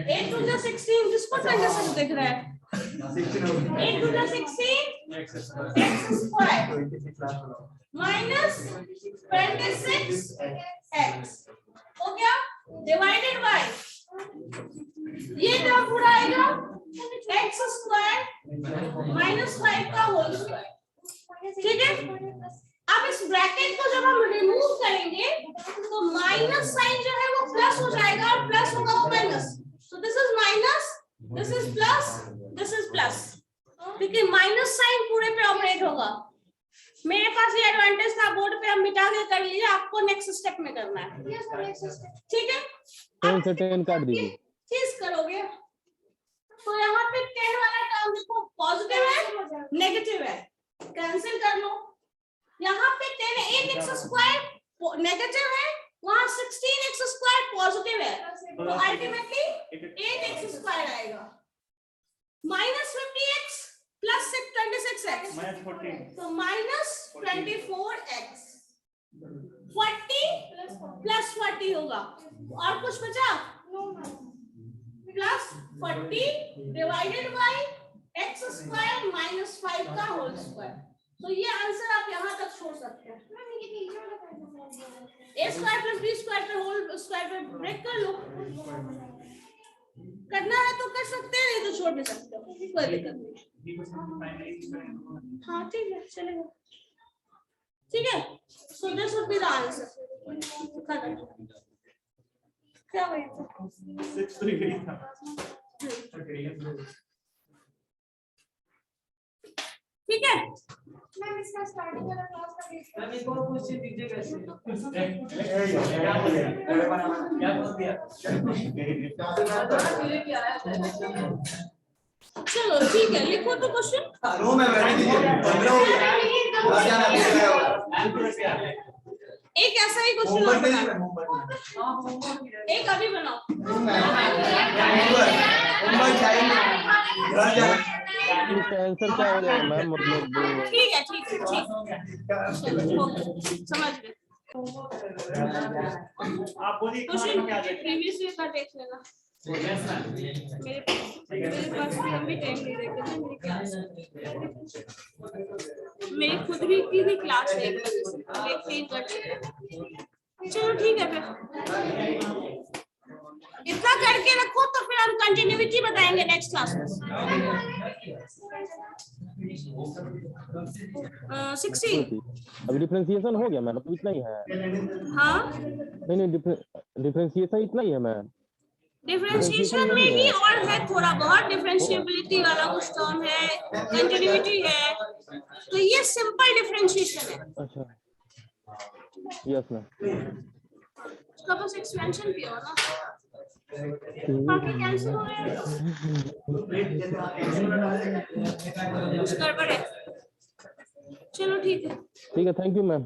8 टू 16 जिसको 26 दिख रहा है, 8 to 16 x square minus 26x हो गया, डिवाइडेड बाय ये टर्म पूरा आएगा x स्क्वायर माइनस 5 का होल स्क्वायर, ठीक है। अब इस ब्रैकेट को जब हम रिमूव करेंगे तो माइनस साइन जो है वो प्लस हो जाएगा और प्लस होगा वो minus, so this is minus, this is plus, this is plus, क्योंकि माइनस साइन पूरे पे ऑपरेट होगा। मेरे पास ये एडवांटेज था, बोर्ड पे हम मिटा के कर लिए, आपको नेक्स्ट स्टेप में करना है, ठीक है। 10 से 10 काट दीजिए, चीज करोगे तो यहाँ पे 10 वाला टर्म देखो पॉजिटिव है नेगेटिव है, कैंसिल कर लो, यहाँ पे 10 8x स्क्वायर नेगेटिव है, वहां 16x स्क्वायर पॉजिटिव है, तो अल्टीमेटली 8x स्क्वायर आएगा, माइनस 50x प्लस 26x तो माइनस 24x, 40 प्लस 40 होगा, और कुछ बचा plus 40 divided by x square minus 5 का होल स्क्वायर, तो ये आंसर आप यहाँ तक छोड़ सकते हैं, a square plus b square पे होल स्क्वायर पे ब्रेक कर लो, करना है तो कर सकते हैं, नहीं तो छोड़ भी सकते हो, कोई दिक्कत नहीं। हाँ ठीक है चलेगा, ठीक है, so this would be the answer, क्या हुआ 638 था, ठीक है। मैम इसका स्टार्टिंग वाला क्लास का देखिए, मैम एक और क्वेश्चन दीजिए कैसे चलो ठीक है, लिखो तो क्वेश्चन, नो मैं बैठ दीजिए 15 हो गया, एक ऐसा ही क्वेश्चन और बनाओ, एक अभी बनाओ, इसका आंसर क्या हो जाएगा मैम, मतलब ठीक है समझ गए, आप बोलिए क्वेश्चन प्रीवियस ईयर का देख लेना, मेरे पास हम भी टाइम नहीं देते ना, मेरी क्लास मेरी खुद की भी क्लास है, देखते ही कर लेते। चलो ठीक है, फिर इतना करके रखो तो फिर हम कंटिन्यूटी बताएंगे नेक्स्ट क्लास में। 16 अभी डिफरेंशिएशन हो गया मैम, तो इतना ही है। हाँ नहीं डिफरेंशिएशन इतना ही है मैम, डिफरेंशिएशन में भी और है थोड़ा बहुत, डिफरेंशिएबिलिटी वाला कुछ टर्म है, कंटिन्यूटी है, तो ये सिंपल डिफरेंशिएशन है। अच्छा यस मैम, उसका बस एक्सपेंशन भी हो ना, बाकी कैंसिल हो रहा है, कुछ गड़बड़ है। चलो ठीक है, थैंक यू मैम।